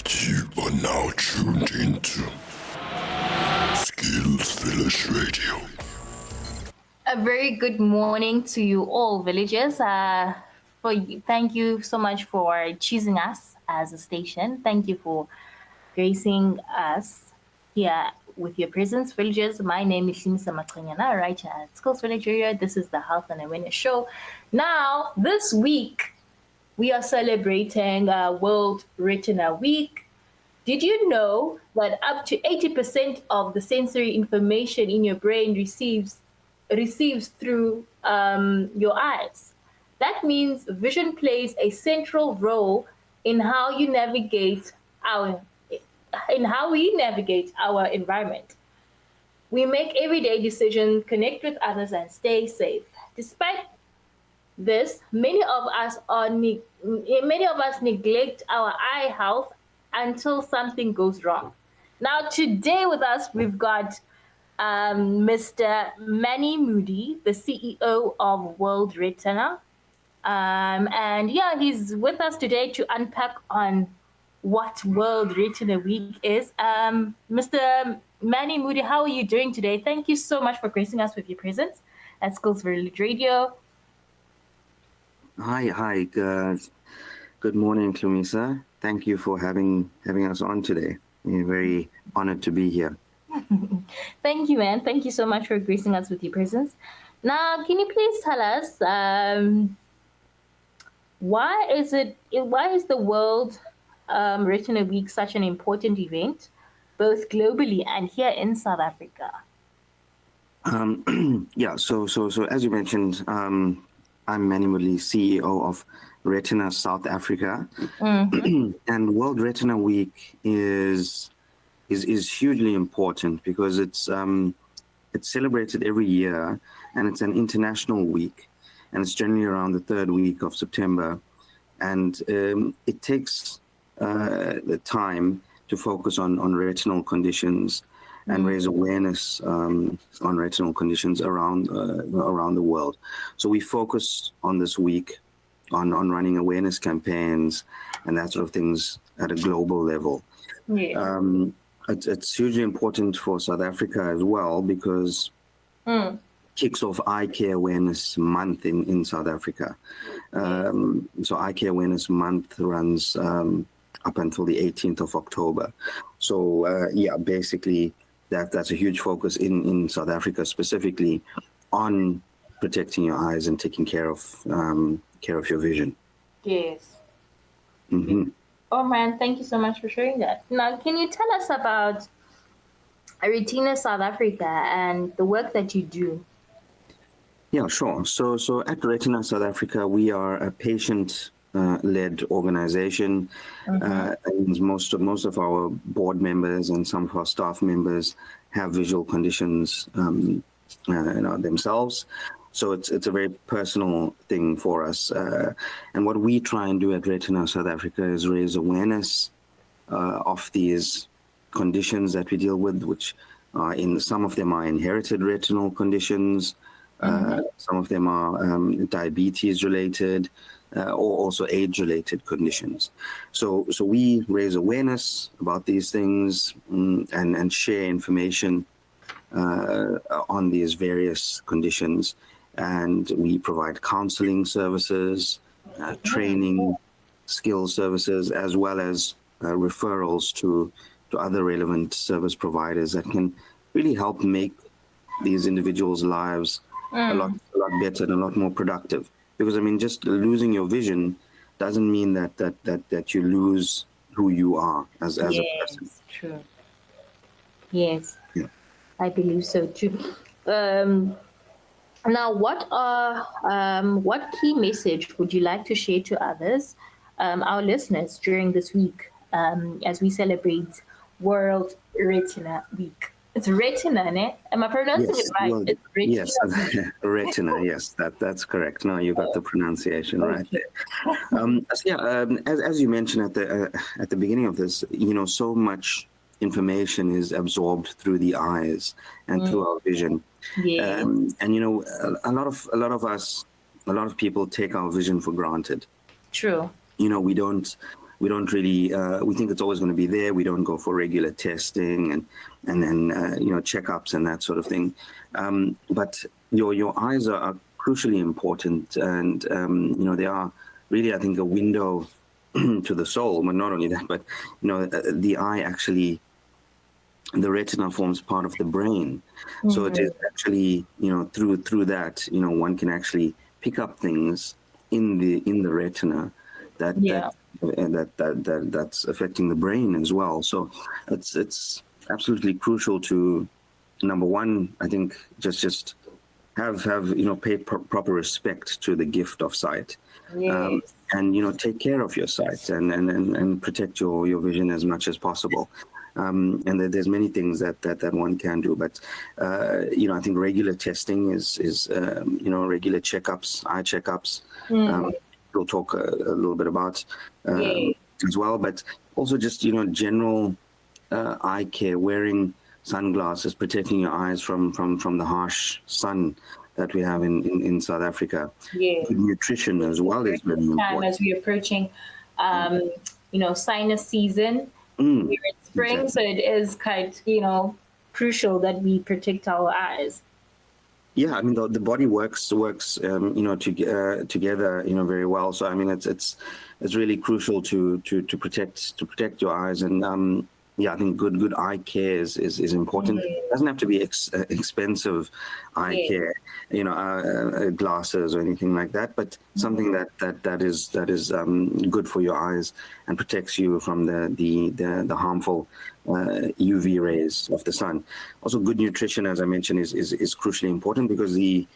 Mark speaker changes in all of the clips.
Speaker 1: You are now tuned into Skills Village Radio.
Speaker 2: A very good morning to you all, villagers. Thank you so much for choosing us as a station. Thank you for gracing us here with your presence, villagers. My name is Shimisa Matranyana, right here at Skills Village Radio. This is the Health and Awareness Show. Now, this week, we are celebrating World Retina Week. Did you know that up to 80% of the sensory information in your brain receives through your eyes? That means vision plays a central role in how you navigate our in how we navigate our environment. We make everyday decisions, connect with others, and stay safe. Despite this, many of us neglect our eye health until something goes wrong. Now, today with us, we've got Mr. Manny Moodley, the CEO of World Retina. And yeah, he's with us today to unpack on what World Retina Week is. Mr. Manny Moodley, how are you doing today? Thank you so much for gracing us with your presence at Skills Village Radio.
Speaker 3: Hi, good morning, Tlumisa. Thank you for having us on today. We're very honored to be here.
Speaker 2: Thank you, man. Thank you so much for gracing us with your presence. Now, can you please tell us why is the World Retina Week such an important event, both globally and here in South Africa?
Speaker 3: Yeah. So as you mentioned, I'm Manny Moodley, CEO of Retina South Africa, and World Retina Week is hugely important because it's celebrated every year, and it's an international week, and it's generally around the third week of September, and it takes the time to focus on retinal conditions and raise awareness on retinal conditions around the world. So we focus on this week on running awareness campaigns and that sort of things at a global level.
Speaker 2: Yeah.
Speaker 3: It's hugely important for South Africa as well because kicks off Eye Care Awareness Month in South Africa. So Eye Care Awareness Month runs up until the 18th of October. So basically that's a huge focus in South Africa specifically on protecting your eyes and taking care of your vision.
Speaker 2: Yes.
Speaker 3: Mm-hmm.
Speaker 2: Oh man, thank you so much for sharing that. Now, can you tell us about Retina South Africa and the work that you do?
Speaker 3: Yeah, sure. So at Retina South Africa, we are a patient-led organization. And most of our board members and some of our staff members have visual conditions themselves. So it's a very personal thing for us. And what we try and do at Retina South Africa is raise awareness of these conditions that we deal with, which some of them are inherited retinal conditions. Some of them are diabetes related, or also age-related conditions. So we raise awareness about these things and share information on these various conditions. And we provide counseling services, training, skill services, as well as referrals to other relevant service providers that can really help make these individuals' lives a lot better and a lot more productive. Because I mean, just losing your vision doesn't mean that you lose who you are as a person.
Speaker 2: Yes, true. Yes,
Speaker 3: Yeah.
Speaker 2: I believe so too. Now, what key message would you like to share to others, our listeners, during this week as we celebrate World Retina Week? It's retina, ne? Am I pronouncing it right?
Speaker 3: Well,
Speaker 2: It's retina.
Speaker 3: yes, retina. Yes, that's correct. No, you got the pronunciation right there. As you mentioned at the beginning of this, so much information is absorbed through the eyes and through our vision.
Speaker 2: Yes.
Speaker 3: And a lot of people take our vision for granted.
Speaker 2: True.
Speaker 3: We don't we don't really, we think it's always going to be there. We don't go for regular testing and then, checkups and that sort of thing. But your eyes are crucially important, and, they are really, I think, a window to the soul. But not only that, but, the eye actually, the retina forms part of the brain. So it is actually, through that, one can actually pick up things in the retina that's affecting the brain as well. So it's absolutely crucial to, number one, I think, just have pay proper respect to the gift of sight.
Speaker 2: Yes.
Speaker 3: And take care of your sight and protect your vision as much as possible. And there's many things that one can do, but I think regular testing is regular checkups, eye checkups. We'll talk a little bit about as well, but also just general eye care, wearing sunglasses, protecting your eyes from the harsh sun that we have in South Africa.
Speaker 2: Yes.
Speaker 3: Nutrition as well is very important.
Speaker 2: As we're approaching, sinus season. We're in spring, exactly. So it is quite, crucial that we protect our eyes.
Speaker 3: Yeah, I mean the body works together very well. So I mean it's really crucial to protect your eyes, and I think good eye care is important. It doesn't have to be expensive eye care, glasses or anything like that, but something that is good for your eyes and protects you from the harmful UV rays of the sun. Also, good nutrition, as I mentioned, is crucially important, because it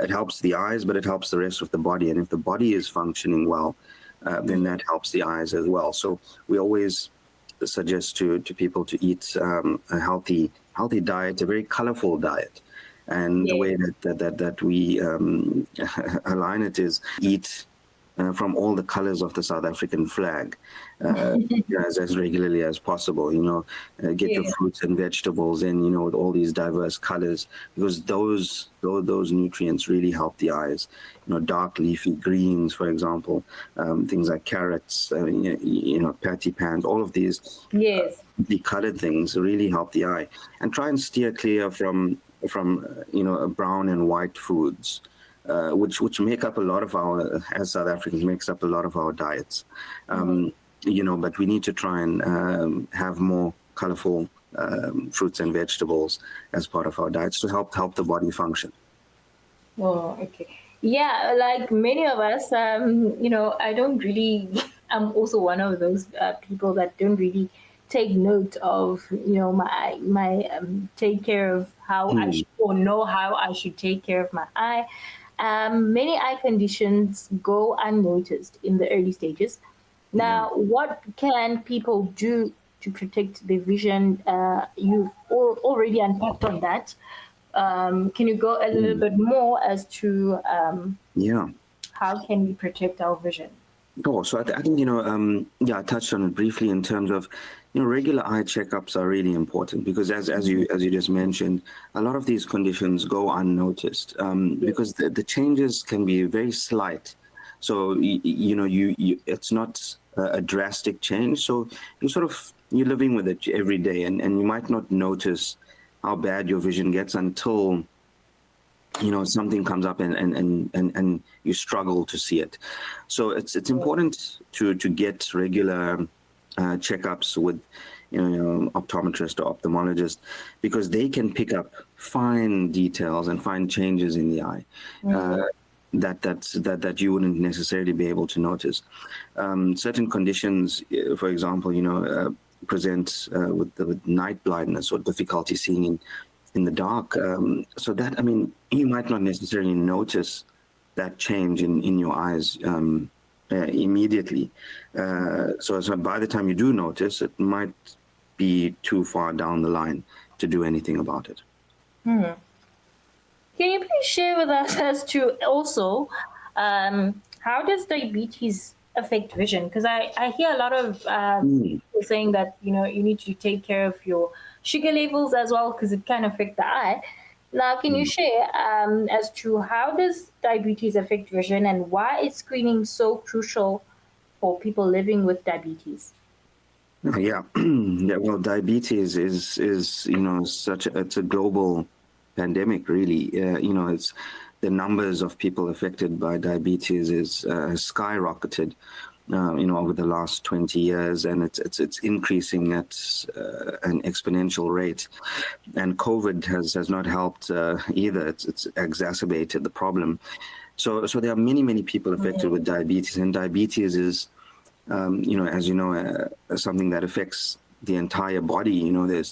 Speaker 3: helps the eyes, but it helps the rest of the body. And if the body is functioning well, then that helps the eyes as well. So we always suggest to people to eat a healthy diet, a very colorful diet. And the way that we align it is eat from all the colors of the South African flag as regularly as possible. Get your fruits and vegetables in, with all these diverse colors, because those nutrients really help the eyes. Dark leafy greens, for example, things like carrots, patty pans, all of these the colored things really help the eye. And try and steer clear from brown and white foods. Which make up a lot of our, as South Africans, makes up a lot of our diets. But we need to try and have more colorful fruits and vegetables as part of our diets to help the body function.
Speaker 2: Oh, okay. Yeah, like many of us, I don't really, I'm also one of those people that don't really take note of, my take care of how I should, or know how I should take care of my eye. Many eye conditions go unnoticed in the early stages. Now, what can people do to protect their vision? You've already unpacked on that. Can you go a little bit more as to how can we protect our vision?
Speaker 3: Oh, so I think, I touched on it briefly in terms of, regular eye checkups are really important, because as you just mentioned, a lot of these conditions go unnoticed because the changes can be very slight. So, it's not a drastic change. So you're living with it every day, and you might not notice how bad your vision gets until something comes up and you struggle to see it. So it's important to get regular checkups with optometrist or ophthalmologist, because they can pick up fine details and fine changes in the eye that you wouldn't necessarily be able to notice. Certain conditions, for example, present with night blindness or difficulty seeing in the dark. So that, you might not necessarily notice that change in your eyes immediately. So by the time you do notice, it might be too far down the line to do anything about it.
Speaker 2: Can you please share with us as to also how does diabetes affect vision? Because I hear a lot of people saying that you need to take care of your sugar levels as well, because it can affect the eye. Now, can you share as to how does diabetes affect vision, and why is screening so crucial for people living with diabetes?
Speaker 3: Yeah, yeah. Well, diabetes is it's a global pandemic, really. It's the numbers of people affected by diabetes is skyrocketed, over the last 20 years, and it's increasing at an exponential rate. And COVID has not helped either. It's exacerbated the problem. So there are many people affected with diabetes, and diabetes is as something that affects the entire body. There's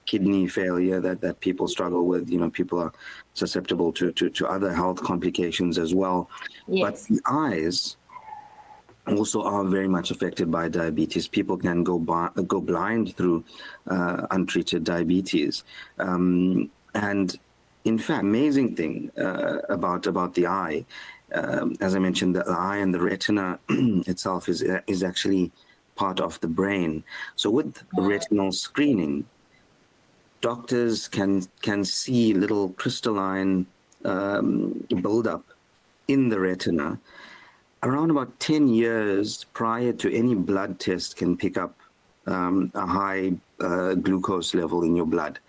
Speaker 3: kidney failure that people struggle with. People are susceptible to other health complications as well.
Speaker 2: Yes.
Speaker 3: But the eyes also are very much affected by diabetes. People can go blind through untreated diabetes. And in fact, amazing thing about the eye, as I mentioned, the eye and the retina itself is actually part of the brain. So with retinal screening, doctors can see little crystalline buildup in the retina around about 10 years prior to any blood test can pick up a high glucose level in your blood.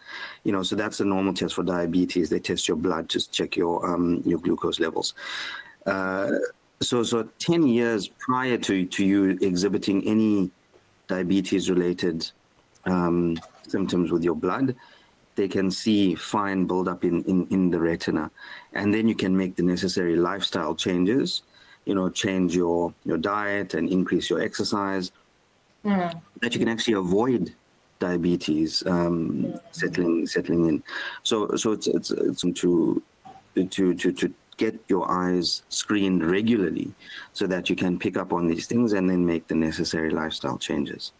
Speaker 3: So that's a normal test for diabetes. They test your blood to check your glucose levels. So 10 years prior to you exhibiting any diabetes-related symptoms with your blood, they can see fine buildup in the retina. And then you can make the necessary lifestyle changes, change your diet and increase your exercise, that you can actually avoid diabetes settling in. So it's to get your eyes screened regularly so that you can pick up on these things and then make the necessary lifestyle changes.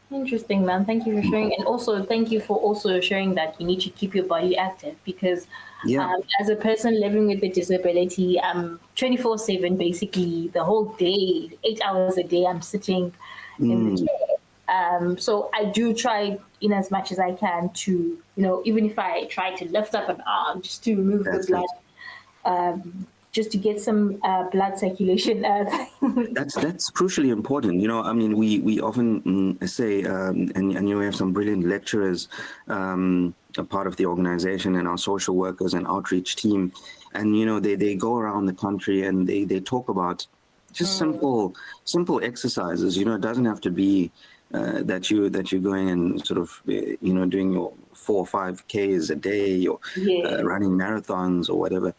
Speaker 2: Interesting, man. Thank you for sharing. And also, thank you for also sharing that you need to keep your body active because as a person living with a disability, I'm 24/7, basically the whole day, 8 hours a day, I'm sitting in the chair. So I do try in as much as I can to, even if I try to lift up an arm just to remove the blood, just to get some blood circulation.
Speaker 3: That's crucially important. We often say, and we have some brilliant lecturers, a part of the organization, and our social workers and outreach team, and they go around the country and they talk about just simple exercises. It doesn't have to be that you're going and sort of doing your 4 or 5 Ks a day or running marathons or whatever.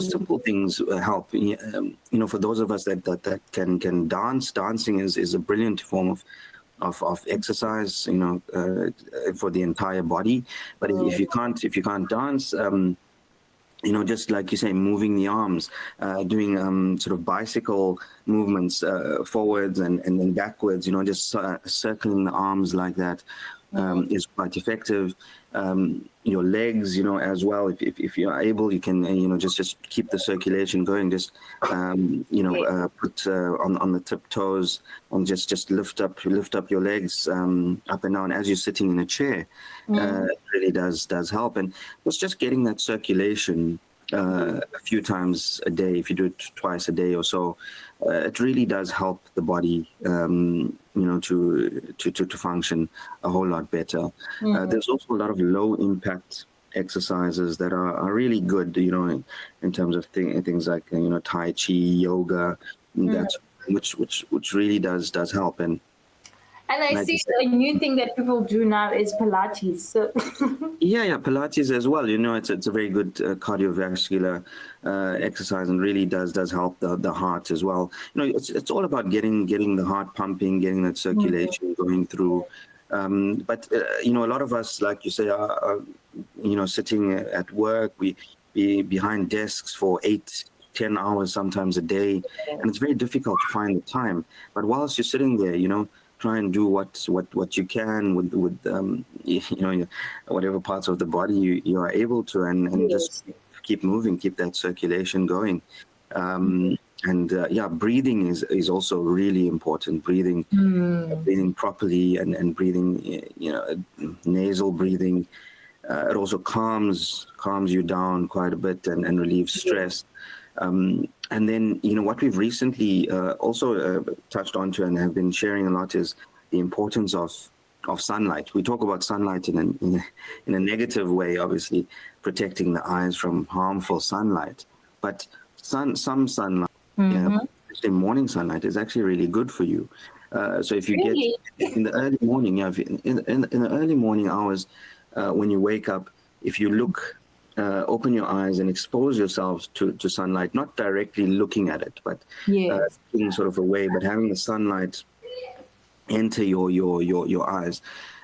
Speaker 3: Simple things help. For those of us that can dance, dancing is a brilliant form of exercise, for the entire body. But if you can't dance, just like you say, moving the arms, doing sort of bicycle movements forwards and then backwards, just circling the arms like that is quite effective. Your legs, as well, if you are able, you can, just keep the circulation going, just, put on the tiptoes and just lift up your legs up and down as you're sitting in a chair. It really does help. And it's just getting that circulation a few times a day. If you do it twice a day or so, it really does help the body, to function a whole lot better. There's also a lot of low impact exercises that are really good, in terms of things like, Tai Chi, yoga, that's which really does help. And
Speaker 2: I
Speaker 3: like
Speaker 2: see a new thing that people do now is Pilates. So
Speaker 3: yeah, Pilates as well. It's a very good cardiovascular exercise, and really does help the heart as well. It's all about getting the heart pumping, getting that circulation going through. But a lot of us, like you say, are sitting at work. We be behind desks for 8-10 hours sometimes a day, and it's very difficult to find the time. But whilst you're sitting there, try and do what you can with whatever parts of the body you are able to, and just keep moving, keep that circulation going. Breathing is also really important. Breathing properly and breathing, nasal breathing. It also calms you down quite a bit and relieves stress. And then, what we've recently also touched onto and have been sharing a lot is the importance of sunlight. We talk about sunlight in a negative way, obviously, protecting the eyes from harmful sunlight. But some sunlight, especially morning sunlight, is actually really good for you. So if you
Speaker 2: Really?
Speaker 3: get in the early morning, in the early morning hours, when you wake up, if you look, open your eyes and expose yourselves to sunlight, not directly looking at it, but
Speaker 2: Yes.
Speaker 3: looking sort of away, but having the sunlight enter your eyes,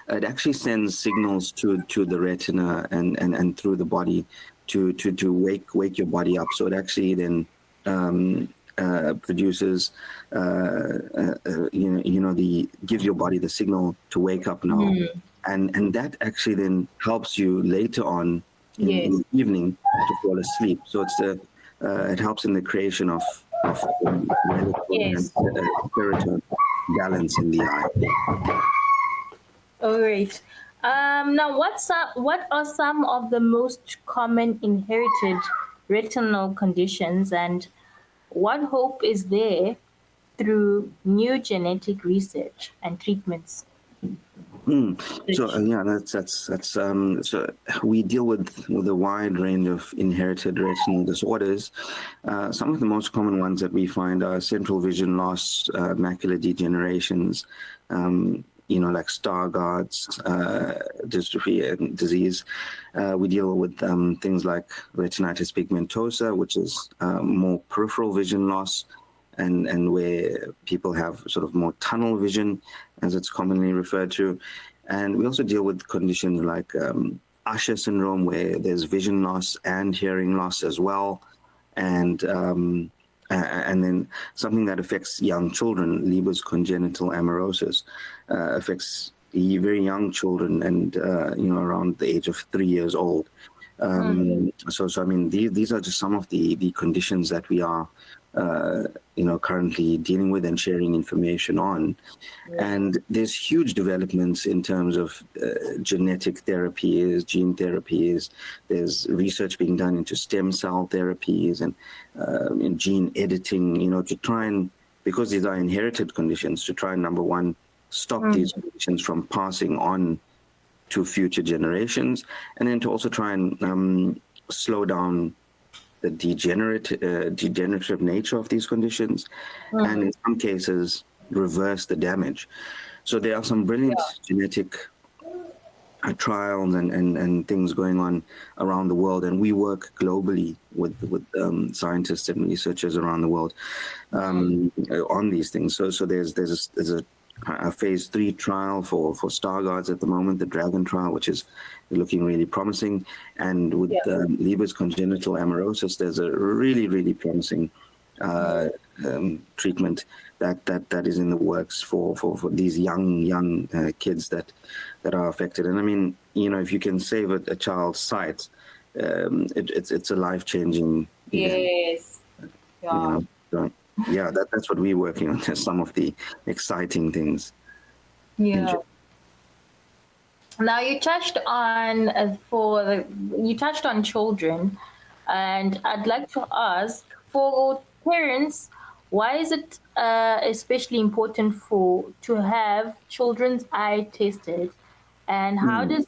Speaker 3: it actually sends signals to the retina and through the body to wake your body up. So it actually then produces gives your body the signal to wake up now, and that actually then helps you later on in
Speaker 2: Yes.
Speaker 3: the evening to fall asleep. So it helps in the creation of melatonin and
Speaker 2: Yes.
Speaker 3: serotonin balance in the eye.
Speaker 2: All right. Now, what are some of the most common inherited retinal conditions, and what hope is there through new genetic research and treatments?
Speaker 3: So yeah, that's so we deal with a wide range of inherited retinal disorders. Some of the most common ones that we find are central vision loss, macular degenerations, like Stargardt's dystrophy and disease. We deal with things like retinitis pigmentosa, which is more peripheral vision loss, and where people have sort of more tunnel vision, as it's commonly referred to. And we also deal with conditions like Usher syndrome, where there's vision loss and hearing loss as well. And then something that affects young children, Leber's congenital amaurosis, affects very young children and, around the age of 3 years old. So I mean, these are just some of the conditions that we are, currently dealing with and sharing information on. And there's huge developments in terms of genetic therapies, gene therapies. There's research being done into stem cell therapies and in gene editing, to try and, because these are inherited conditions, to try and, number one, stop these conditions from passing on to future generations, and then to also try and slow down the degenerative nature of these conditions, and in some cases reverse the damage. So there are some brilliant genetic trials and things going on around the world, and we work globally with scientists and researchers around the world on these things. So there's a phase 3 trial for Stargardt's at the moment, the Dragon trial, which is looking really promising. And with Leber's congenital amaurosis, there's a really, really promising treatment that is in the works for these young kids that are affected. And I mean, if you can save a child's sight, it's a life-changing event.
Speaker 2: Yes. Yeah.
Speaker 3: So, yeah, that's what we're working on. Some of the exciting things.
Speaker 2: Yeah. Now you touched on children, and I'd like to ask, for parents, why is it especially important to have children's eye tested, and how does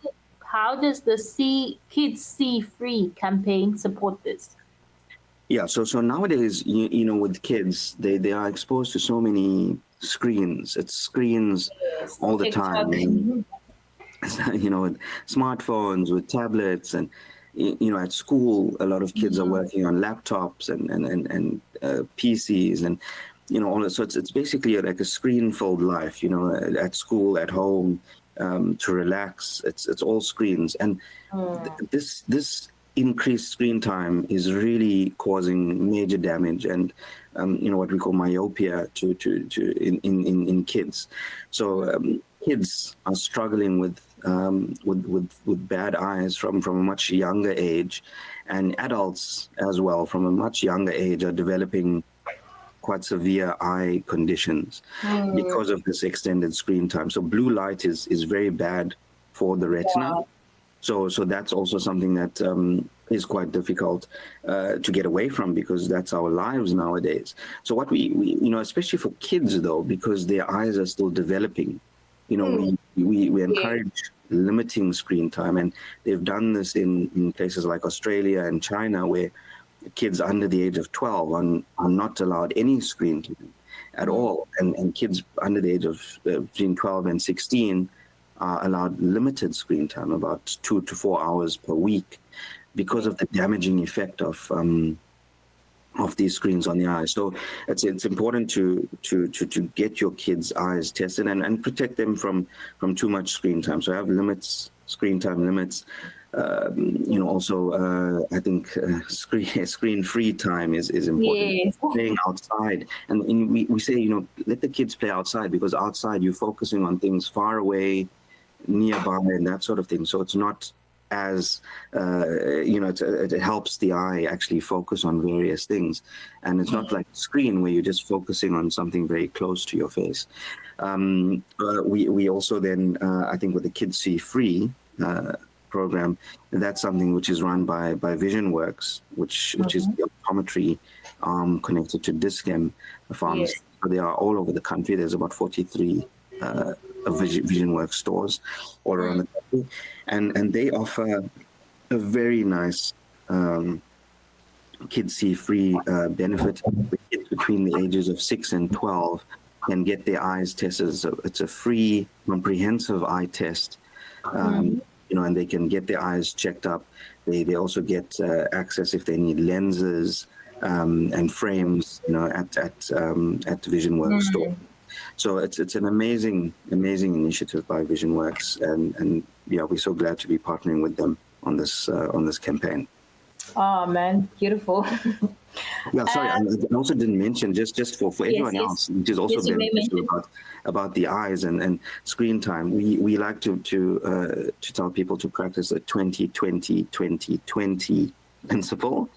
Speaker 2: the Kids See Free campaign support this?
Speaker 3: Yeah, so nowadays, with kids, they are exposed to so many screens. It's screens all the time. And, with smartphones, with tablets, and at school, a lot of kids are working on laptops and PCs and all that. So it's basically like a screen-filled life. At school, at home, to relax. It's all screens, and this increased screen time is really causing major damage and what we call myopia in kids. So kids are struggling with bad eyes from a much younger age, and adults as well from a much younger age are developing quite severe eye conditions because of this extended screen time. So blue light is very bad for the retina.
Speaker 2: Wow.
Speaker 3: So that's also something that is quite difficult to get away from, because that's our lives nowadays. So what we especially for kids though, because their eyes are still developing, we encourage limiting screen time, and they've done this in places like Australia and China, where kids under the age of 12 are not allowed any screen time at all, and kids under the age of between 12 and 16 are allowed limited screen time, about 2 to 4 hours per week, because of the damaging effect of these screens on the eyes. So it's important to get your kids' eyes tested and protect them from too much screen time. So have limits, screen time limits. Also, I think screen-free time is important.
Speaker 2: Yes.
Speaker 3: Playing outside, and we say, let the kids play outside, because outside you're focusing on things far away, nearby, and that sort of thing. So it's not as it helps the eye actually focus on various things, and it's not like a screen where you're just focusing on something very close to your face. We also then I think with the Kids See Free program, that's something which is run by VisionWorks, which is the optometry connected to Discem farms.
Speaker 2: Yes.
Speaker 3: So they are all over the country. There's about 43 VisionWorks stores all around the country, and they offer a very nice Kids See Free benefit. Kids between the ages of 6 and 12 can get their eyes tested. So it's a free, comprehensive eye test, and they can get their eyes checked up. They also get access if they need lenses and frames, at the VisionWorks store. So it's an amazing initiative by VisionWorks, and we're so glad to be partnering with them on this campaign.
Speaker 2: Oh man, beautiful.
Speaker 3: Yeah, sorry, I also didn't mention just for everyone else, which is also beneficial about the eyes and screen time. We like to tell people to practice the 20-20-20-20 principle.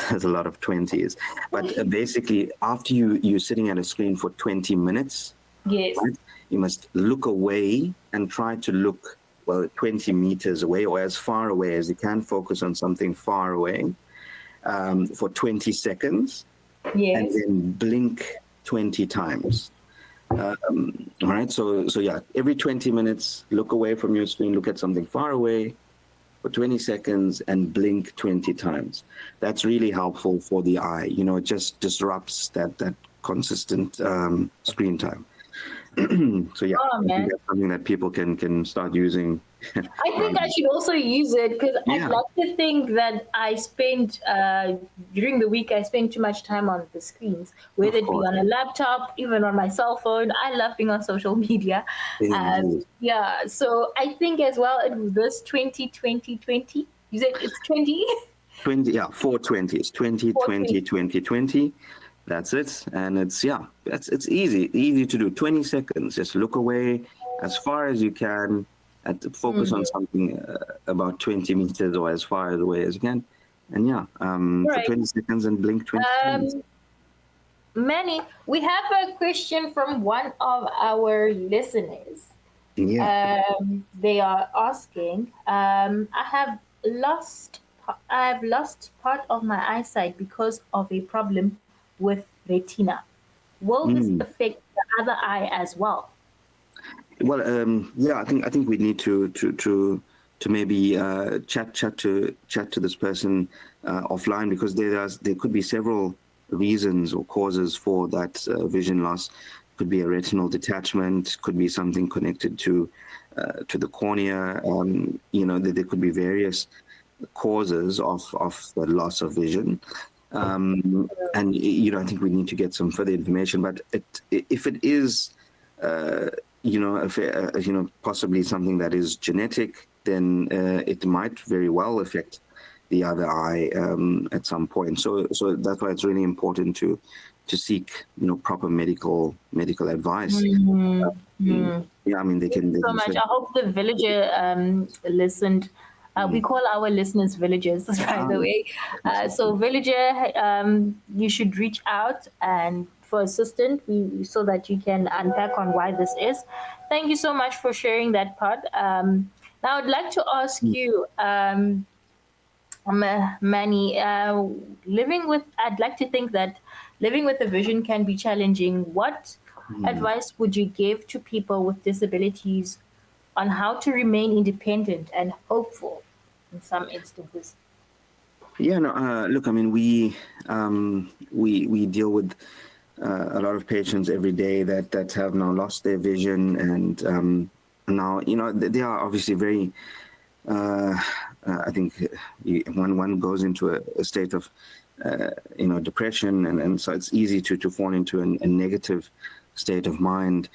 Speaker 3: There's a lot of 20s, but basically, after you're sitting at a screen for 20 minutes,
Speaker 2: yes,
Speaker 3: right, you must look away and try to look 20 meters away, or as far away as you can. Focus on something far away for 20 seconds,
Speaker 2: yes,
Speaker 3: and then blink 20 times. All right, so yeah, every 20 minutes, look away from your screen, look at something far away for 20 seconds and blink 20 times. That's really helpful for the eye. It just disrupts that consistent screen time. So yeah, I think that's something that people can start using.
Speaker 2: I think I should also use it, because I like to think that I spend during the week, I spend too much time on the screens, whether it be on a laptop, even on my cell phone. I love being on social media. So I think as well, this 20-20-20, you said it's 20?
Speaker 3: 20, yeah, 4 20s, 20, 20, 20, 20. That's it. And it's easy to do. 20 seconds, just look away as far as you can, and focus on something about 20 meters or as far away as you can. And for 20 seconds and blink 20 times.
Speaker 2: Manny, we have a question from one of our listeners.
Speaker 3: Yeah.
Speaker 2: They are asking, I've lost part of my eyesight because of a problem with retina. Will this affect the other eye as well?
Speaker 3: Well, I think we need to maybe chat to this person offline, because there could be several reasons or causes for that vision loss. Could be a retinal detachment, could be something connected to the cornea. There could be various causes of the loss of vision. And I think we need to get some further information. But if it is possibly something that is genetic, then it might very well affect the other eye at some point. So that's why it's really important to seek proper medical advice. Yeah, I mean they can.
Speaker 2: So much. I hope the villager listened. We call our listeners villagers, by the way. So villager, you should reach out and for assistance, so that you can unpack on why this is. Thank you so much for sharing that part. Now I'd like to ask you, Manny, I'd like to think that living with a vision can be challenging. What advice would you give to people with disabilities on how to remain independent and hopeful in some instances?
Speaker 3: Yeah, no, look, I mean, we deal with a lot of patients every day that have now lost their vision, and now, they are obviously very, I think one goes into a state of, depression, and so it's easy to fall into a negative state of mind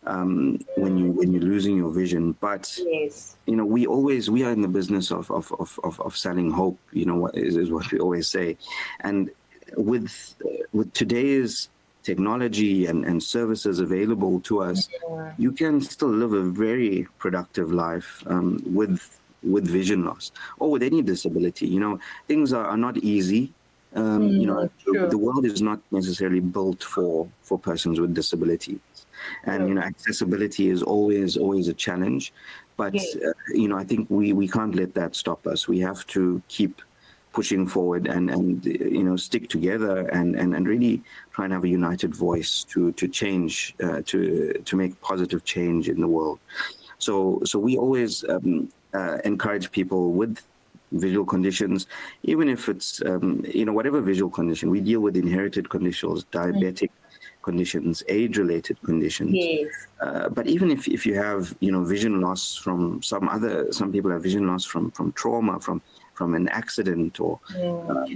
Speaker 3: when you're losing your vision. But
Speaker 2: Yes.
Speaker 3: we are in the business of selling hope. What is what we always say, and with today's technology and services available to us, you can still live a very productive life with vision loss or with any disability. Things are not easy.
Speaker 2: True.
Speaker 3: The world is not necessarily built for persons with disabilities, and
Speaker 2: True.
Speaker 3: accessibility is always a challenge. But
Speaker 2: Yes.
Speaker 3: I think we can't let that stop us. We have to keep pushing forward and stick together and really try and have a united voice to change, to make positive change in the world. So we always encourage people with visual conditions, even if it's whatever visual condition. We deal with inherited conditions, diabetic conditions, age-related conditions.
Speaker 2: Yes.
Speaker 3: But even if you have vision loss from some people have vision loss from trauma, from an accident or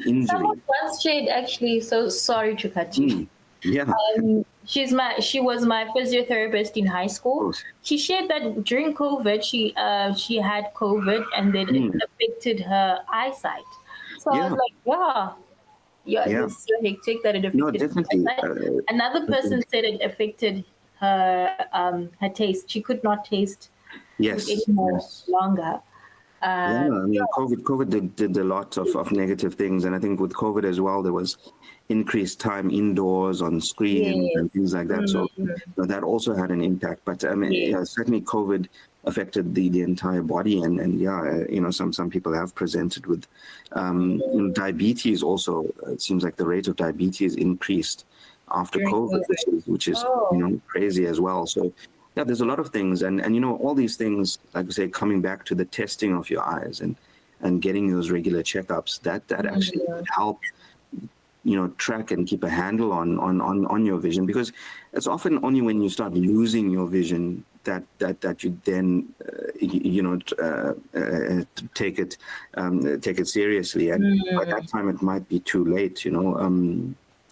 Speaker 3: injury.
Speaker 2: Someone once shared, actually, so sorry to cut you.
Speaker 3: Yeah,
Speaker 2: She was my physiotherapist in high
Speaker 3: of
Speaker 2: school.
Speaker 3: course.
Speaker 2: She shared that during COVID, she had COVID, and then it affected her eyesight. So I was
Speaker 3: Yeah,
Speaker 2: like, wow, yeah,
Speaker 3: yeah.
Speaker 2: this is so hectic that it
Speaker 3: No,
Speaker 2: affected her
Speaker 3: definitely.
Speaker 2: eyesight. Another person said it affected her taste. She could not taste food
Speaker 3: Yes,
Speaker 2: anymore
Speaker 3: yes.
Speaker 2: longer.
Speaker 3: Yeah, I mean,
Speaker 2: Yeah.
Speaker 3: COVID did a lot of negative things, and I think with COVID as well, there was increased time indoors on screens
Speaker 2: Yes.
Speaker 3: and things like that. So that also had an impact. But I mean,
Speaker 2: Yes.
Speaker 3: yeah, certainly COVID affected the entire body, and yeah, some people have presented with diabetes. Also, it seems like the rate of diabetes increased after
Speaker 2: During
Speaker 3: COVID,
Speaker 2: COVID.
Speaker 3: which is
Speaker 2: Oh,
Speaker 3: crazy as well. So yeah, there's a lot of things, and all these things, like I say, coming back to the testing of your eyes and getting those regular checkups, that actually would help track and keep a handle on your vision, because it's often only when you start losing your vision that you then take it seriously, and by that time it might be too late,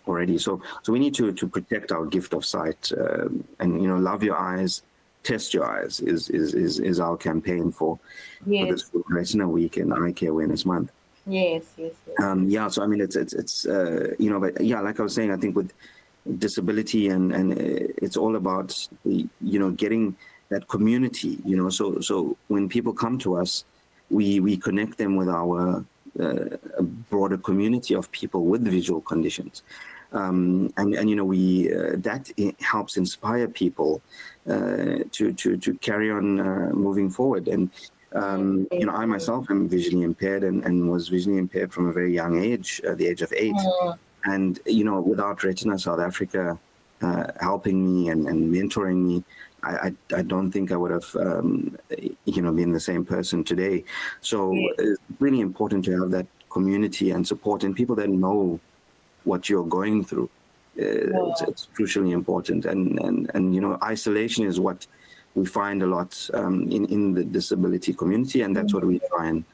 Speaker 3: already. So we need to protect our gift of sight, and love your eyes, test your eyes is our campaign for
Speaker 2: yes.
Speaker 3: this Retina Week and Eye Care Awareness Month.
Speaker 2: Yes, yes, yes.
Speaker 3: Yeah, so I mean, it's but yeah, like I was saying, I think with disability and it's all about getting that community. So when people come to us, we connect them with our a broader community of people with visual conditions, and we that helps inspire people to carry on moving forward. And I myself am visually impaired and was visually impaired from a very young age, the age of 8. And, without Retina South Africa helping me and mentoring me, I don't think I would have, been the same person today. So it's really important to have that community and support and people that know what you're going through. It's crucially important. And isolation is what we find a lot in the disability community, and that's what we try and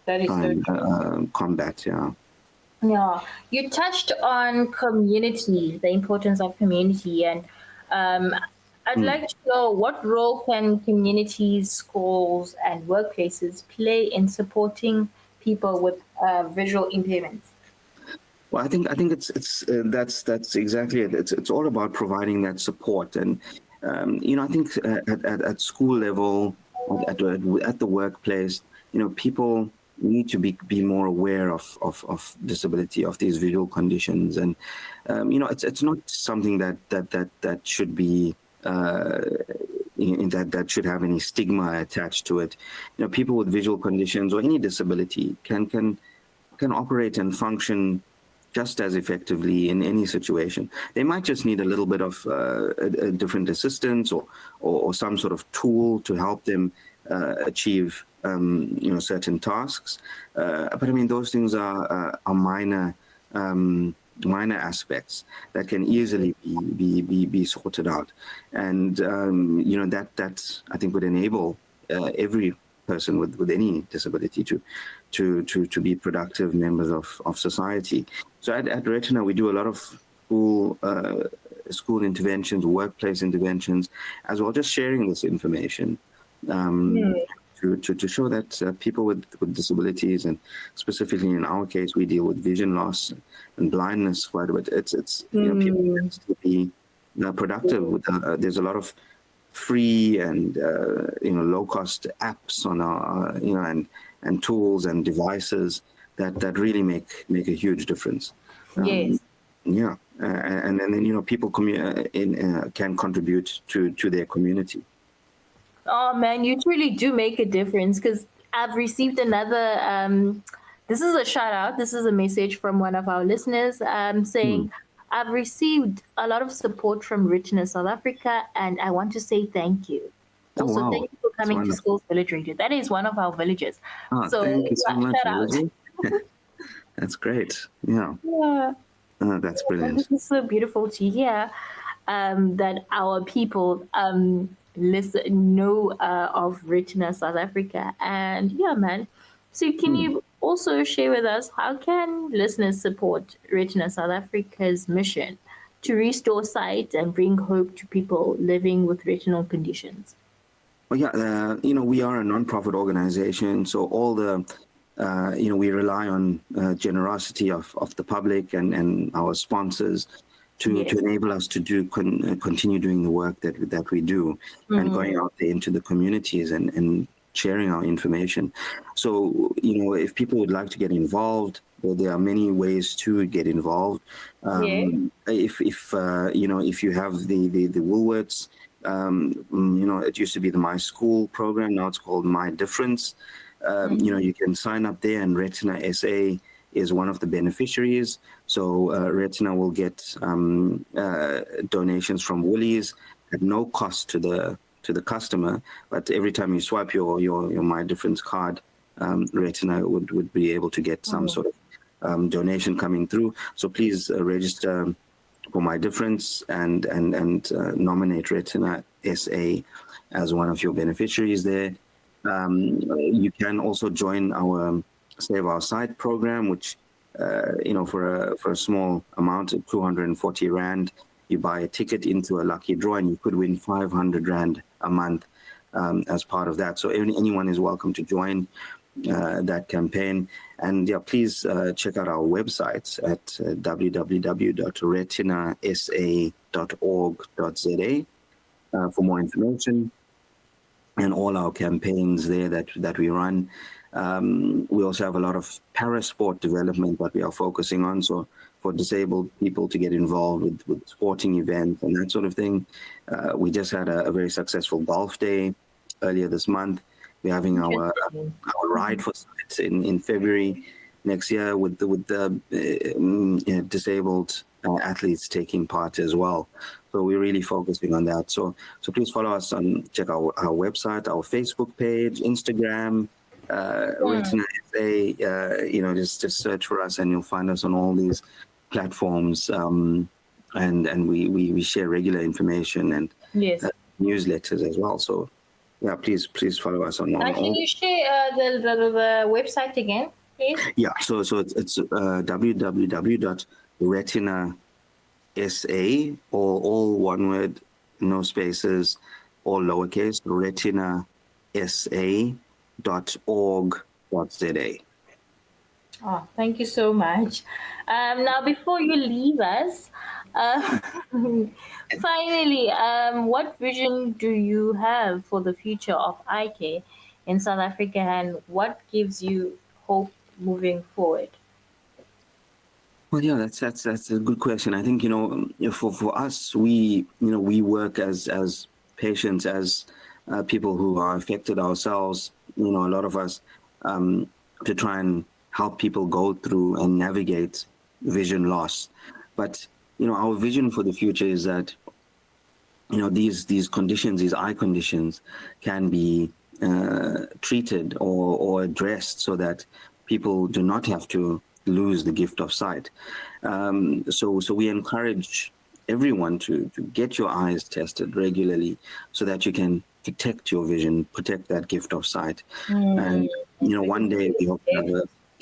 Speaker 2: That is so true.
Speaker 3: combat. Yeah.
Speaker 2: Yeah, you touched on community, the importance of community, and I'd like to know what role can communities, schools, and workplaces play in supporting people with visual impairments?
Speaker 3: Well, I think it's that's exactly it. It's all about providing that support, and I think at school level, at the workplace, people need to be more aware of disability, of these visual conditions, and it's not something that should be. That should have any stigma attached to it. People with visual conditions or any disability can can operate and function just as effectively in any situation. They might just need a little bit of a different assistance or some sort of tool to help them achieve certain tasks. But I mean, those things are minor minor aspects that can easily be sorted out, and that I think would enable every person with any disability to be productive members of society. So at Retina, we do a lot of school interventions, workplace interventions, as well, just sharing this information to show that people with disabilities, and specifically in our case, we deal with vision loss and blindness quite a bit. It's people can still be productive. There's a lot of free and low cost apps on our and tools and devices that really make a huge difference.
Speaker 2: Yes.
Speaker 3: Yeah, and then people can contribute to their community.
Speaker 2: Oh man, you truly do make a difference, because I've received another. This is a shout out. This is a message from one of our listeners saying, I've received a lot of support from Retina South Africa, and I want to say thank you. Also,
Speaker 3: wow.
Speaker 2: thank you for coming to Schools Village Radio. That is one of our villages. So,
Speaker 3: thank you so much,
Speaker 2: shout out.
Speaker 3: That's great. Yeah. That's brilliant.
Speaker 2: This is so beautiful to hear that our people know of Retina South Africa. And yeah, man. So can you also share with us, how can listeners support Retina South Africa's mission to restore sight and bring hope to people living with retinal conditions?
Speaker 3: Well, yeah, we are a non-profit organization, so all the we rely on generosity of the public and our sponsors to enable us to continue doing the work that we do, and going out there into the communities and sharing our information. So, if people would like to get involved, well, there are many ways to get involved. If you have the Woolworths, it used to be the My School program, now it's called My Difference. You can sign up there, and Retina SA is one of the beneficiaries. So Retina will get donations from Woolies at no cost to the customer, but every time you swipe your My Difference card, Retina would be able to get some sort of donation coming through. So please register for My Difference and nominate Retina SA as one of your beneficiaries there. You can also join our Save Our Sight program, which for a small amount of 240 Rand, you buy a ticket into a lucky draw, and you could win 500 Rand a month as part of that. So anyone is welcome to join that campaign. And yeah, please check out our website at www.retinasa.org.za for more information and all our campaigns there that we run. We also have a lot of parasport development that we are focusing on. So for disabled people to get involved with sporting events and that sort of thing. We just had a very successful golf day earlier this month. We're having our ride for sight in February next year with the disabled athletes taking part as well. So we're really focusing on that. So please follow us and check our website, our Facebook page, Instagram, Retina SA. Just search for us and you'll find us on all these platforms. And we share regular information and newsletters as well. So yeah, please follow us on all.
Speaker 2: Can you share the website again, please?
Speaker 3: Yeah, so it's www.retinasa, all one word, no spaces, all lowercase, retinasa.org.za.
Speaker 2: Oh, thank you so much. Now, before you leave us, finally, what vision do you have for the future of eye care in South Africa, and what gives you hope moving forward?
Speaker 3: Well, yeah, that's a good question. I think for us, we work as patients, as people who are affected ourselves. A lot of us to try and help people go through and navigate vision loss. But our vision for the future is that these conditions, these eye conditions, can be treated or addressed so that people do not have to lose the gift of sight. So we encourage everyone to get your eyes tested regularly so that you can protect your vision, protect that gift of sight. And one day we hope to have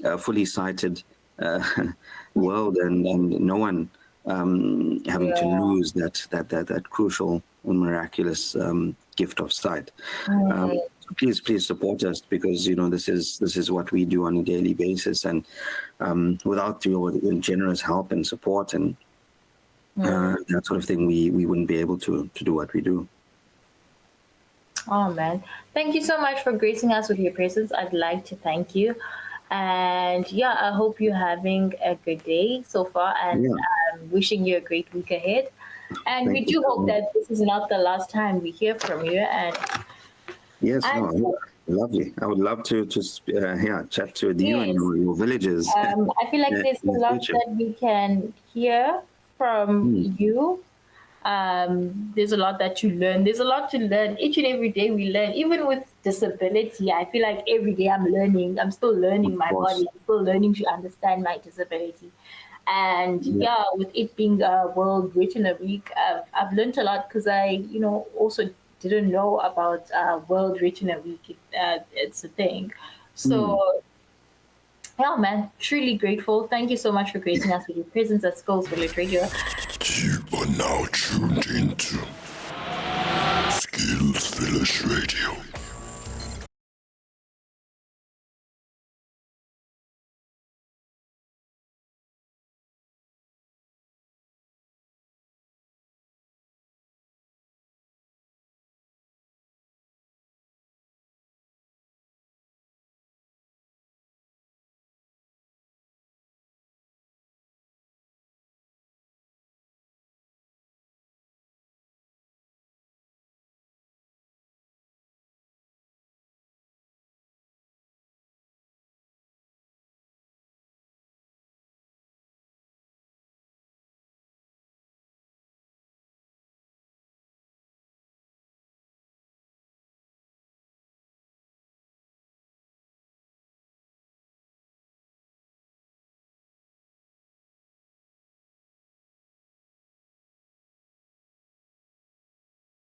Speaker 3: a fully sighted world, and no one having to lose that crucial and miraculous gift of sight. So please support us, because this is what we do on a daily basis, and without your generous help and support and that sort of thing, we wouldn't be able to do what we do.
Speaker 2: Oh man, thank you so much for gracing us with your presence. I'd like to thank you. And yeah, I hope you're having a good day so far, and wishing you a great week ahead. And we do hope that this is not the last time we hear from you. And
Speaker 3: yes, lovely. I would love to chat to you and your villages.
Speaker 2: I feel like there's a lot that we can hear from you. There's a lot that you learn. There's a lot to learn. Each and every day we learn. Even with disability, I feel like every day I'm learning. I'm still learning my body. I'm still learning to understand my disability. And with it being a World Retina Week, I've learned a lot, because I, also didn't know about World Retina Week. It's a thing. So, yeah, man, truly grateful. Thank you so much for gracing us with your presence at Skulls Village Radio.
Speaker 1: You are now tuned into Skills Village Radio.